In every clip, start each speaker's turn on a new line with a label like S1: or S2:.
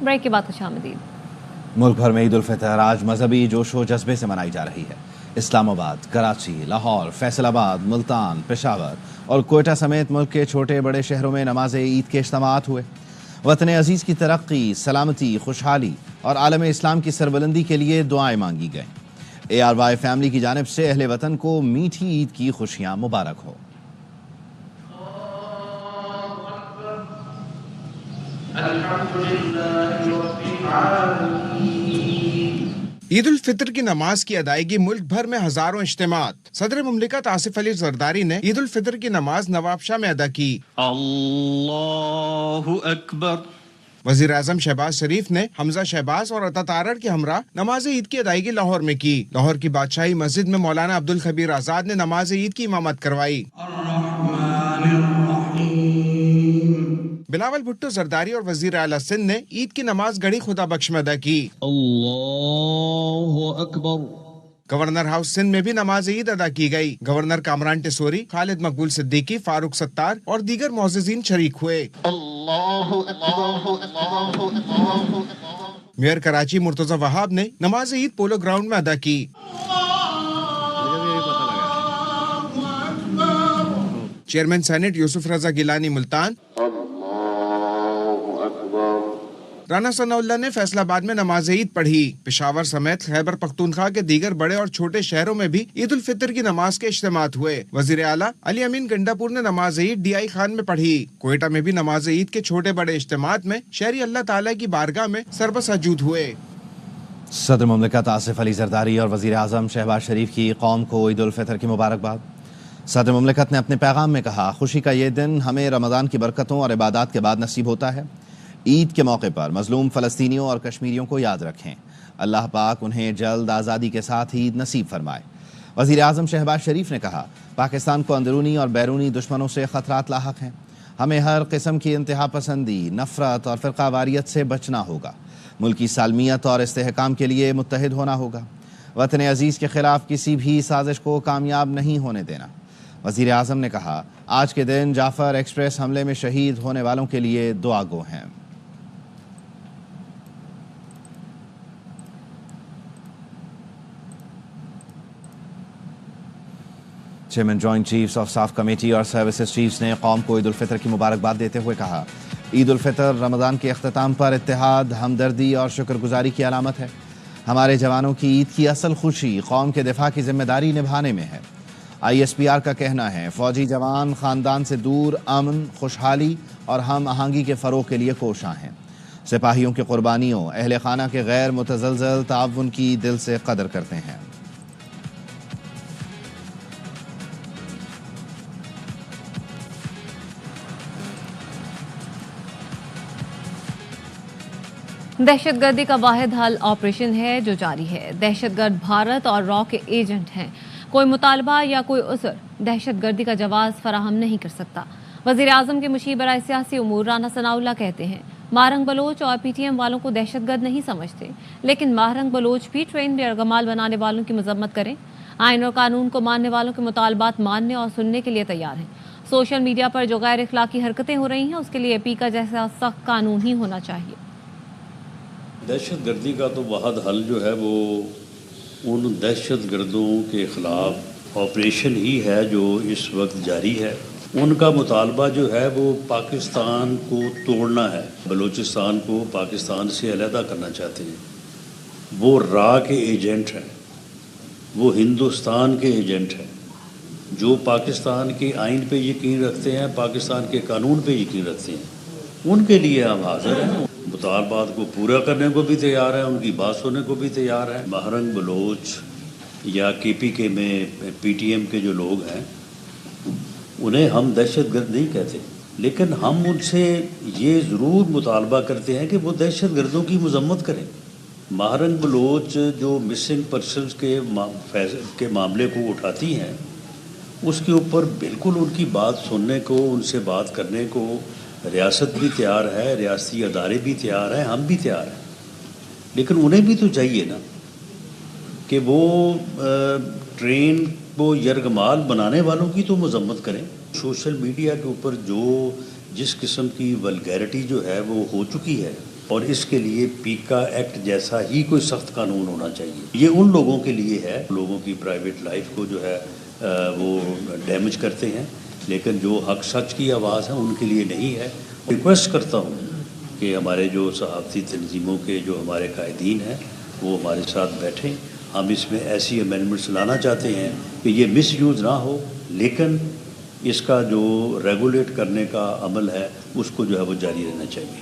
S1: Break के बाद खुशामदीद।
S2: मुल्क भर में ईद उल फितर आज मजहबी जोशो जज्बे से मनाई जा रही है। इस्लामाबाद, कराची, लाहौर, फैसलाबाद, मुल्तान, पेशावर और कोयटा समेत मुल्क के छोटे बड़े शहरों में नमाज ईद के इज्तिमात हुए। वतन अजीज़ की तरक्की, सलामती, खुशहाली और आलम इस्लाम की सरबुलंदी के लिए दुआएं मांगी गईं। ARY फैमिली की जानिब से अहले वतन को मीठी ईद की खुशियाँ मुबारक हो।
S3: ईद उल फितर की नमाज की अदायगी मुल्क भर में हजारों इज्तिमात। सदर मुमलिकत आसिफ अली जरदारी ने ईद उल फितर की नमाज नवाबशाह में अदा की।
S4: अल्लाहु अकबर।
S3: वजीर आजम शहबाज शरीफ ने हमजा शहबाज और अता तारड़ के हमरा नमाज ईद की अदायगी लाहौर में की। लाहौर की बादशाही मस्जिद में मौलाना अब्दुल खबीर आजाद ने नमाज ईद की इमामत करवाई। बिलावल भुट्टो जरदारी और वजीर आला सिंध ने ईद की नमाज गढ़ी खुदा बख्श में अदा की।
S4: अल्लाहु अकबर।
S3: गवर्नर हाउस सिंध में भी नमाज ईद अदा की गई। गवर्नर कामरान टिसोरी, खालिद मकबूल सिद्दीकी, फारूक सत्तार और दीगर मोअज़्ज़िज़ीन शरीक हुए। मेयर कराची मुर्तजा वहाब ने नमाज ईद पोलो ग्राउंड में अदा की। चेयरमैन सेनेट यूसुफ रजा गिलानी मुल्तान, राना सनाउल्लाह ने फैसलाबाद में नमाज ईद पढ़ी। पेशावर समेत खैबर पख्तूनख्वा के दीगर बड़े और छोटे शहरों में भी ईद उल फितर की नमाज के इज्तिमात हुए। वजीर आला अली अमीन गंडापुर ने नमाज ईद DI खान में पढ़ी। कोयटा में भी नमाज ईद के छोटे बड़े इज्तिमात में शहरी अल्लाह ताला की बारगाह में सरबसजूद हुए।
S2: सदर मुमलिकत आसिफ अली जरदारी और वजीर आजम शहबाज शरीफ की कौम को ईद उल फितर की मुबारकबाद। सदर मुमलिकत ने अपने पैगाम में कहा, खुशी का ये दिन हमें रमज़ान की बरकतों और इबादत के बाद नसीब होता है। ईद के मौके पर मजलूम फ़लस्तीनियों और कश्मीरियों को याद रखें। अल्लाह पाक उन्हें जल्द आज़ादी के साथ ईद नसीब फरमाए। वज़ीर आज़म शहबाज शरीफ ने कहा, पाकिस्तान को अंदरूनी और बैरूनी दुश्मनों से ख़तरात लाहक हैं। हमें हर किस्म की इंतहा पसंदी, नफ़रत और फ़िरक़ावारियत से बचना होगा। मुल्की सालमियत और इस्तेहकाम के लिए मुत्तहिद होना होगा। वतन अजीज़ के ख़िलाफ़ किसी भी साजिश को कामयाब नहीं होने देना। वज़ीर आज़म ने कहा, आज के दिन जाफ़र एक्सप्रेस हमले में शहीद होने वालों के लिए दुआ गो हैं। Chairman joint chiefs of staff committee और सर्विसेज चीफ्स ने कौम को ईद उल फितर की मुबारकबाद देते हुए कहा, ईद उल फितर रमज़ान के अख्ताम पर इत्तेहाद, हमदर्दी और शुक्रगुजारी की अलामत है। हमारे जवानों की ईद की असल खुशी कौम के दिफा की जिम्मेदारी निभाने में है। ISPR का कहना है, फौजी जवान ख़ानदान से दूर अमन, खुशहाली और हम आहंगी के फ़रोग़ के लिए कोशां हैं। सिपाहियों की क़ुरबानियों, अहले खाना के गैर मुतज़लज़ल ताउन की दिल से कदर करते हैं।
S1: दहशतगर्दी का वाहिद हल ऑपरेशन है जो जारी है। दहशतगर्द भारत और रॉ के एजेंट हैं। कोई मुतालबा या कोई उज़र दहशतगर्दी का जवाब फराहम नहीं कर सकता। वज़ीर आज़म के मुशीर बराए सियासी उमूर राना सनाउल्लाह कहते हैं, मारंग बलोच और PTM वालों को दहशतगर्द नहीं समझते, लेकिन मारंग बलोच भी ट्रेन बेरगमाल बनाने वालों की मजम्मत करें। आइन और कानून को मानने वालों के मुतालबात मानने और सुनने के लिए तैयार हैं। सोशल मीडिया पर जो गैर इखलाकी हरकतें हो रही हैं, उसके लिए AP का जैसा सख्त कानून ही होना चाहिए।
S5: दहशत गर्दी का तो वाहद हल जो है वो उन दहशत गर्दों के ख़िलाफ़ ऑपरेशन ही है जो इस वक्त जारी है। उनका मुतालबा जो है वो पाकिस्तान को तोड़ना है, बलूचिस्तान को पाकिस्तान से अलहदा करना चाहते हैं। वो रा के एजेंट हैं, वो हिंदुस्तान के एजेंट हैं, जो पाकिस्तान के आइन पे यकीन रखते हैं, पाकिस्तान के कानून पे यकीन रखते हैं। उनके लिए हम हाज़िर हैं, मुतालबात को पूरा करने को भी तैयार है, उनकी बात सुनने को भी तैयार है। महरंग बलोच या KPK में PTM के जो लोग हैं, उन्हें हम दहशतगर्द नहीं कहते, लेकिन हम उनसे ये ज़रूर मुतालबा करते हैं कि वो दहशत गर्दों की मजम्मत करें। महरंग बलोच जो मिसिंग पर्सनस के मामले को उठाती हैं, उसके ऊपर बिल्कुल उनकी बात सुनने को, उनसे बात करने को रियासत भी तैयार है, रियासती अदारे भी तैयार हैं, हम भी तैयार हैं। लेकिन उन्हें भी तो चाहिए ना कि वो ट्रेन को यरगमाल बनाने वालों की तो मजम्मत करें। सोशल मीडिया के ऊपर जो जिस किस्म की वल्गैरिटी जो है वो हो चुकी है, اور اس کے لیے پیکا ایکٹ جیسا ہی کوئی سخت قانون ہونا چاہیے. یہ ان لوگوں کے لیے ہے لوگوں کی پرائیویٹ لائف کو جو ہے وہ ڈیمیج کرتے ہیں، لیکن جو حق سچ کی آواز ہے ان کے لیے نہیں ہے. ریکویسٹ کرتا ہوں کہ ہمارے جو صحافتی تنظیموں کے جو ہمارے قائدین ہیں وہ ہمارے ساتھ بیٹھیں. ہم اس میں ایسی امینڈمنٹس لانا چاہتے ہیں کہ یہ مس یوز نہ ہو، لیکن اس کا جو ریگولیٹ کرنے کا عمل ہے اس کو جو ہے وہ جاری رہنا چاہیے.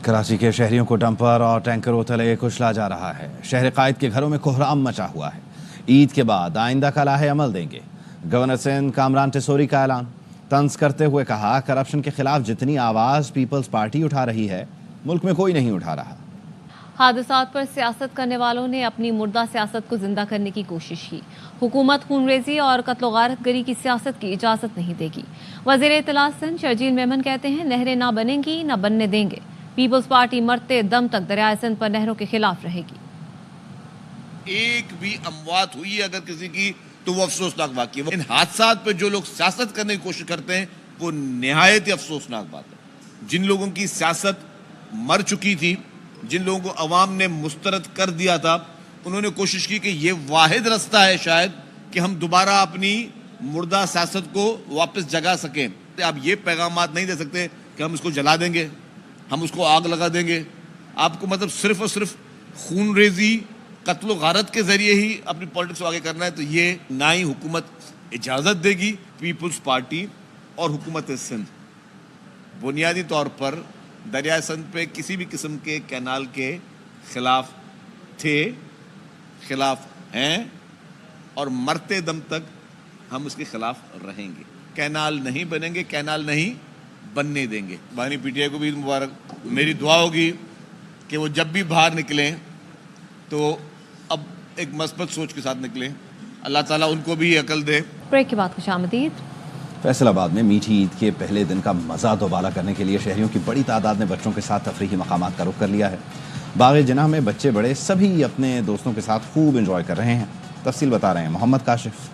S2: کراچی کے شہریوں کو ڈمپر اور ٹینکروں تلے کچلا جا رہا ہے. شہر قائد کے گھروں میں کوہرام مچا ہوا ہے. عید کے بعد آئندہ کا لاہے عمل دیں گے. گورنر سندھ کامران ٹیسوری کا اعلان. طنز کرتے ہوئے کہا کرپشن کے خلاف جتنی آواز پیپلز پارٹی اٹھا رہی ہے ملک میں کوئی نہیں اٹھا رہا.
S1: حادثات پر سیاست کرنے والوں نے اپنی مردہ سیاست کو زندہ کرنے کی کوشش کی. حکومت خون ریزی اور قتل و غارت گری کی سیاست کی اجازت نہیں دے گی. وزیر اطلاع سندھ شرجیل میمن کہتے ہیں نہریں نہ بنیں گی نہ بننے دیں گے. پیپلز پارٹی مرتے دم تک دریائے سندھ پر نہروں کے خلاف رہے گی.
S4: ایک بھی اموات ہوئی ہے اگر کسی کی تو وہ افسوسناک واقعہ ہے. ان حادثات پہ جو لوگ سیاست کرنے کی کوشش کرتے ہیں وہ نہایت ہی افسوسناک بات ہے. جن لوگوں کی سیاست مر چکی تھی، جن لوگوں کو عوام نے مسترد کر دیا تھا، انہوں نے کوشش کی کہ یہ واحد رستہ ہے شاید کہ ہم دوبارہ اپنی مردہ سیاست کو واپس جگا سکیں. آپ یہ پیغامات نہیں دے سکتے کہ ہم اس کو جلا دیں گے، ہم اس کو آگ لگا دیں گے. آپ کو مطلب صرف اور صرف خون ریزی قتل و غارت کے ذریعے ہی اپنی پالیٹکس کو آگے کرنا ہے، تو یہ نہ ہی حکومت اجازت دے گی. پیپلز پارٹی اور حکومت سندھ بنیادی طور پر دریائے سندھ پہ کسی بھی قسم کے کینال کے خلاف تھے، خلاف ہیں، اور مرتے دم تک ہم اس کے خلاف رہیں گے. کینال نہیں بنیں گے، کینال نہیں بننے دیں گے. بانی پی ٹی آئی کو بھی مبارک. میری دعا ہوگی کہ وہ جب بھی باہر نکلیں تو اب ایک مثبت سوچ کے ساتھ نکلیں. اللہ تعالیٰ ان کو بھی عقل دے.
S1: بریک کے بعد خوش آمدید.
S2: فیصل آباد میں میٹھی عید کے پہلے دن کا مزہ دوبالا کرنے کے لیے شہریوں کی بڑی تعداد نے بچوں کے ساتھ تفریحی مقامات کا رخ کر لیا ہے. باغ جناح میں بچے بڑے سبھی اپنے دوستوں کے ساتھ خوب انجوائے کر رہے ہیں. تفصیل بتا رہے ہیں محمد کاشف.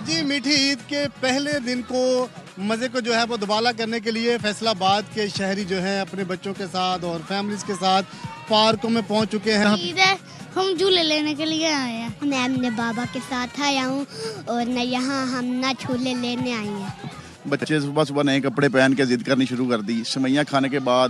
S6: جی، میٹھی عید کے پہلے دن کو مزے کو جو ہے وہ دوبالا کرنے کے لیے فیصل آباد کے شہری جو ہیں اپنے بچوں کے ساتھ اور فیملیز کے ساتھ پارکوں میں پہنچ چکے ہیں.
S7: عید ہے، ہم جھولے لینے کے لیے آئے ہیں. میں اپنے بابا کے ساتھ آیا ہوں اور نہ یہاں ہم نہ جھولے لینے آئے ہیں.
S8: بچے صبح صبح نئے کپڑے پہن کے ضد کرنی شروع کر دی. سوئیاں کھانے کے بعد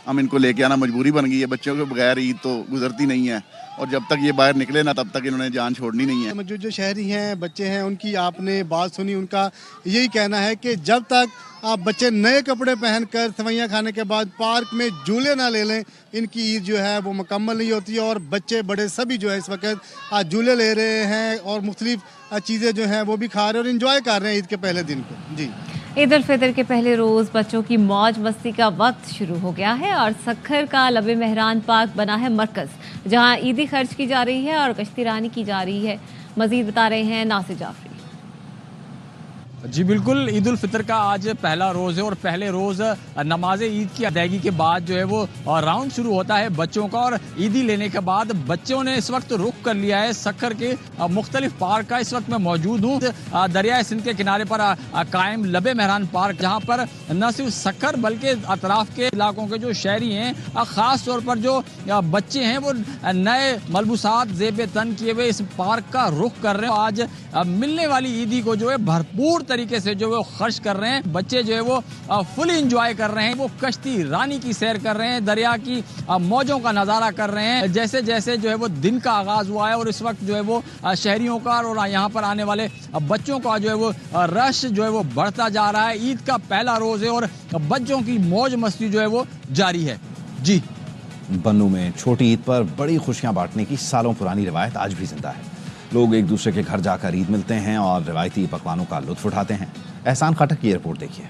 S8: ہم ان کو لے کے آنا مجبوری بن گئی ہے. بچوں کے بغیر عید تو گزرتی نہیں ہے، اور جب تک یہ باہر نکلے نا تب تک انہوں نے جان چھوڑنی نہیں ہے.
S6: جو شہری ہیں، بچے ہیں، ان کی آپ نے بات سنی. ان کا یہی کہنا ہے کہ جب تک آپ بچے نئے کپڑے پہن کر سوئیاں کھانے کے بعد پارک میں جھولے نہ لے لیں ان کی عید جو ہے وہ مکمل نہیں ہوتی ہے. اور بچے بڑے سبھی جو ہے اس وقت جھولے لے رہے ہیں اور مختلف چیزیں جو ہیں وہ بھی کھا رہے ہیں اور انجوائے کر رہے ہیں عید کے پہلے دن کو. جی،
S1: عید الفطر کے پہلے روز بچوں کی موج مستی کا وقت شروع ہو گیا ہے اور سکھر کا لب مہران پارک بنا ہے مرکز جہاں عیدی خرچ کی جا رہی ہے اور کشتی رانی کی جا رہی ہے. مزید بتا رہے ہیں ناصر جعفری.
S9: جی بالکل، عید الفطر کا آج پہلا روز ہے اور پہلے روز نماز عید کی ادائیگی کے بعد جو ہے وہ راؤنڈ شروع ہوتا ہے بچوں کا. اور عیدی لینے کے بعد بچوں نے اس وقت رخ کر لیا ہے سکھر کے مختلف پارک کا. اس وقت میں موجود ہوں دریائے سندھ کے کنارے پر قائم لب مہران پارک، جہاں پر نہ صرف سکھر بلکہ اطراف کے علاقوں کے جو شہری ہیں، خاص طور پر جو بچے ہیں، وہ نئے ملبوسات زیب تن کیے ہوئے اس پارک کا رخ کر رہے ہیں. آج ملنے والی عیدی کو جو ہے بھرپور طریقے سے جو وہ خرچ کر رہے ہیں. بچے جو ہے وہ فلی انجوائے کر رہے ہیں. وہ کشتی رانی کی سیر کر رہے ہیں، دریا کی موجوں کا نظارہ کر رہے ہیں. جیسے جیسے جو ہے وہ دن کا آغاز ہوا ہے اور اس وقت جو ہے وہ شہریوں کا اور یہاں پر آنے والے بچوں کا جو ہے وہ رش جو ہے وہ بڑھتا جا رہا ہے. عید کا پہلا روز ہے اور بچوں کی موج مستی جو ہے وہ جاری ہے. جی،
S2: بنو میں چھوٹی عید پر بڑی خوشیاں بانٹنے کی سالوں پرانی روایت آج بھی زندہ ہے. لوگ ایک دوسرے کے گھر جا کر عید ملتے ہیں اور روایتی پکوانوں کا لطف اٹھاتے ہیں. احسان خٹک کی رپورٹ دیکھیے.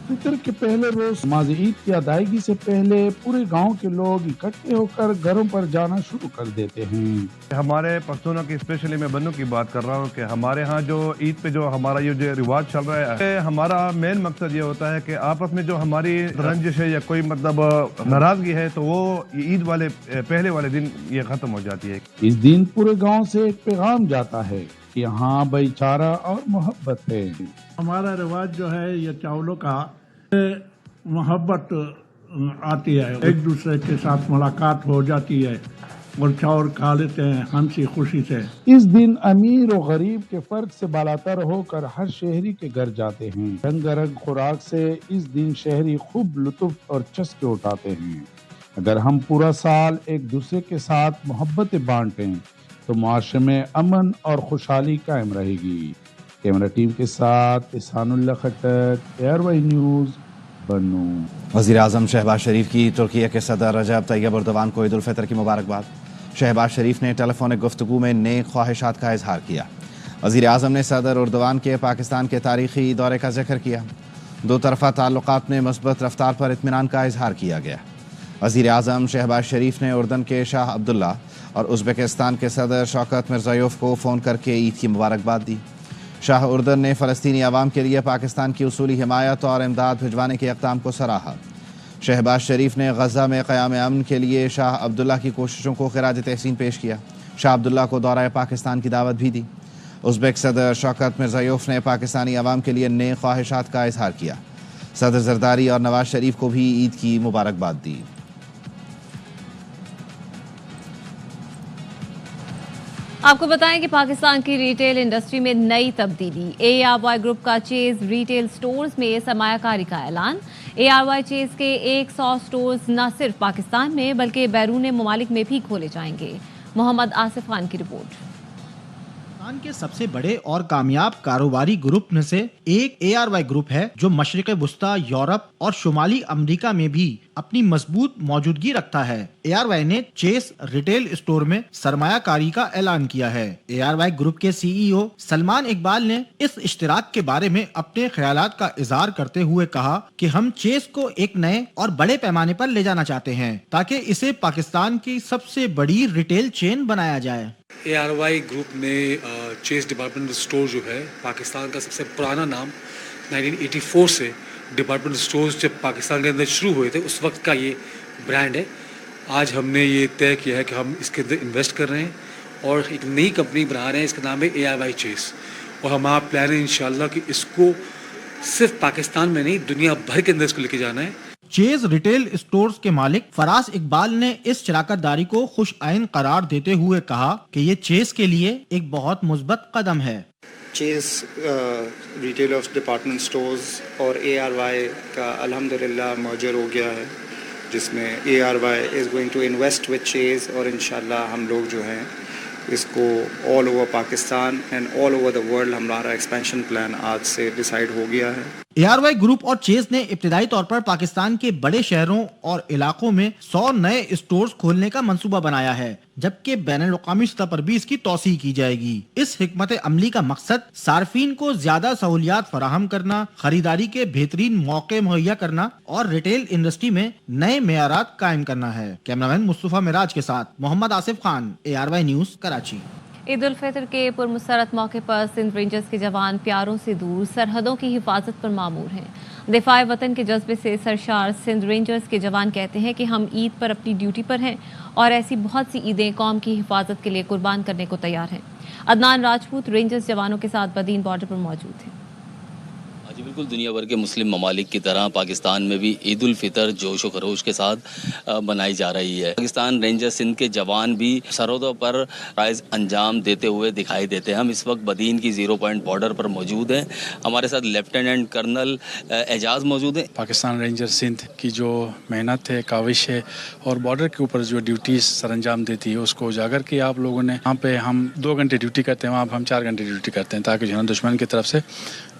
S10: فطر کے پہلے روز نماز عید کی ادائیگی سے پہلے پورے گاؤں کے لوگ اکٹھے ہو کر گھروں پر جانا شروع کر دیتے ہیں.
S11: ہمارے پختونوں کی اسپیشلی میں بنوں کی بات کر رہا ہوں کہ ہمارے ہاں جو عید پہ جو ہمارا یہ جو رواج چل رہا ہے، ہمارا مین مقصد یہ ہوتا ہے کہ آپس میں جو ہماری رنجش ہے یا کوئی مطلب ناراضگی ہے تو وہ عید والے پہلے والے دن یہ ختم ہو جاتی ہے.
S10: اس دن پورے گاؤں سے ایک پیغام جاتا ہے کہ یہاں بھائی چارہ اور محبت ہے.
S12: ہمارا رواج جو ہے یہ چاولوں کا محبت
S10: आती है, एक दूसरे के साथ मुलाकात हो जाती है और चावल खा लेते हैं हंसी खुशी से। इस दिन अमीर और गरीब के फर्क से बालातर होकर हर शहरी के घर जाते हैं। रंगारंग खुराक से इस दिन शहरी खूब लुत्फ और चस्के उठाते हैं। अगर हम पूरा साल एक दूसरे के साथ मोहब्बतें बांटें तो मुआशरे में अमन और खुशहाली कायम रहेगी। कैमरा टीम के साथ इहसानुल्लाह खट्टर, एयरवाई न्यूज़, बन्नू।
S2: वज़ीर आज़म शहबाज शरीफ की तुर्की के सदर रजब तैयब एर्दोगान को ईद उल फितर की मुबारकबाद। शहबाज शरीफ ने टेलीफोनिक गुफ्तगू में नेक ख्वाहिशात का इजहार किया। वज़ीर आज़म ने सदर एर्दोगान के पाकिस्तान के तारीखी दौरे का जिक्र किया। दो तरफ़ा ताल्लुकात में मस्बत रफ्तार पर इत्मीनान का इजहार किया गया। वज़ीर आज़म शहबाज शरीफ ने उर्दन के शाह अब्दुल्ला और उज़्बेकिस्तान के सदर शौकत मिर्ज़ायोफ को फ़ोन करके ईद की मुबारकबाद दी। शाह उर्दन ने फ़लस्तीनी अवाम के लिए पाकिस्तान की उसूली हिमायत और इमदाद भिजवाने के इक़दाम को सराहा। शहबाज शरीफ ने गज़ा में क़याम अमन के लिए शाह अब्दुल्ला की कोशिशों को ख़िराज तहसीन पेश किया। शाह अब्दुल्ला को दौरा पाकिस्तान की दावत भी दी। उज़्बेक सदर शौकत मिर्ज़ायोफ ने पाकिस्तानी अवाम के लिए नेक ख्वाहिशात का इजहार किया। सदर ज़रदारी और नवाज शरीफ को भी ईद की मुबारकबाद दी।
S1: आपको बताएं कि पाकिस्तान की रिटेल इंडस्ट्री में नई तब्दीली। ARY ग्रुप का चेज रिटेल स्टोर्स में सरमायाकारी का ऐलान। ARY चेज के 100 स्टोर्स न सिर्फ पाकिस्तान में बल्कि बैरून ममालिक में भी खोले जाएंगे। मोहम्मद आसिफ खान की रिपोर्ट।
S12: पाकिस्तान के सबसे बड़े और कामयाब कारोबारी ग्रुप में से एक ARY ग्रुप है, जो मशरिक़ वुस्ता, यूरोप और शुमाली अमेरिका में भी अपनी मजबूत मौजूदगी रखता है। ARY ने चेस रिटेल स्टोर में सरमायाकारी का ऐलान किया है। ARY ग्रुप के CEO सलमान इकबाल ने इस इश्तिराक के बारे में अपने ख्यालात का इजहार करते हुए कहा कि हम चेस को एक नए और बड़े पैमाने पर ले जाना चाहते हैं ताकि इसे पाकिस्तान की सबसे बड़ी रिटेल चेन बनाया जाए।
S13: ARY ग्रुप में चेस डिपार्टमेंटल स्टोर जो है पाकिस्तान का सबसे पुराना नाम 1984 से डिपार्टमेंट स्टोर्स जब पाकिस्तान के अंदर शुरू हुए थे उस वक्त का ये ब्रांड है। आज हमने ये तय किया है कि हम इसके अंदर इन्वेस्ट कर रहे हैं और एक नई कंपनी बना रहे हैं। इसका नाम है ARY चेस और हमारा प्लान है इंशाल्लाह कि इसको सिर्फ पाकिस्तान में नहीं दुनिया भर के अंदर इसको लेके जाना है।
S12: चेज रिटेल स्टोर्स के मालिक फराज इकबाल ने इस शराकतदारी को खुश आइन करार देते हुए कहा कि ये चेस के लिए एक बहुत मुस्बत कदम है।
S14: Chase retail of department stores और ARY का अल्हम्दुलिल्लाह मर्जर हो गया है, जिसमें ARY is going to invest with Chase और इंशाल्लाह हम लोग जो हैं इसको all over Pakistan and all over the world हमारा एक्सपेंशन प्लान आज से डिसाइड हो गया है।
S12: ARY ग्रुप और चेस ने इब्तिदाई तौर पर पाकिस्तान के बड़े शहरों और इलाकों में 100 नए स्टोर्स खोलने का मंसूबा बनाया है, जबकि बैनुल-अक़वामी सतह पर भी इसकी तौसीह की जाएगी। इस हिकमत अमली का मकसद सार्फिन को ज्यादा सहूलियात फराहम करना, खरीदारी के बेहतरीन मौके मुहैया करना और रिटेल इंडस्ट्री में नए मेयारात कायम करना है। कैमरामैन मुस्तफा मिराज के साथ मोहम्मद आसिफ खान, ARY न्यूज़, कराची।
S1: ईद उल फितर के पुरमसरत मौके पर सिंध रेंजर्स के जवान प्यारों से दूर सरहदों की हिफाजत पर मामूर हैं। दिफाए वतन के जज्बे से सरशार सिंध रेंजर्स के जवान कहते हैं कि हम ईद पर अपनी ड्यूटी पर हैं और ऐसी बहुत सी ईदें कौम की हिफाजत के लिए कुर्बान करने को तैयार हैं। अदनान राजपूत रेंजर्स जवानों के साथ बदीन बॉर्डर पर मौजूद हैं।
S15: जी बिल्कुल, दुनिया भर के मुस्लिम ममालिक की तरह पाकिस्तान में भी ईद उल फितर जोश व खरोश के साथ मनाई जा रही है। पाकिस्तान रेंजर सिंध के जवान भी सरहदों पर राइज अंजाम देते हुए दिखाई देते हैं। हम इस वक्त बदीन की 0 पॉइंट बॉर्डर पर मौजूद हैं। हमारे साथ लेफ्टिनेंट कर्नल एजाज मौजूद हैं।
S16: पाकिस्तान रेंजर सिंध की जो मेहनत है, काविश है और बॉर्डर के ऊपर जो ड्यूटीज सर अंजाम देती है उसको उजागर किया आप लोगों ने। यहाँ पे हम 2 घंटे ड्यूटी करते हैं, वहाँ पर हम 4 घंटे ड्यूटी करते हैं ताकि जो है दुश्मन की तरफ से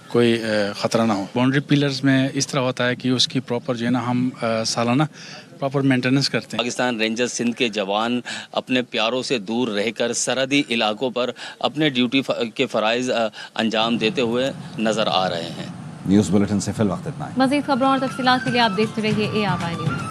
S16: कोई ख़तरा ना हो। बाउंड्री पिलर्स में इस तरह होता है कि उसकी प्रॉपर जो है ना हम सालाना प्रॉपर मेंटेनेंस करते हैं।
S15: पाकिस्तान रेंजर सिंध के जवान अपने प्यारों से दूर रहकर सरहदी इलाकों पर अपने ड्यूटी के फ़राइज़ अंजाम देते हुए नज़र आ रहे हैं।
S2: न्यूज़ बुलेटिन से फिल वक्त इतना है।
S1: मज़ीद खबरों और तफसीलात के लिए आप देखते रहिए ARY न्यूज़।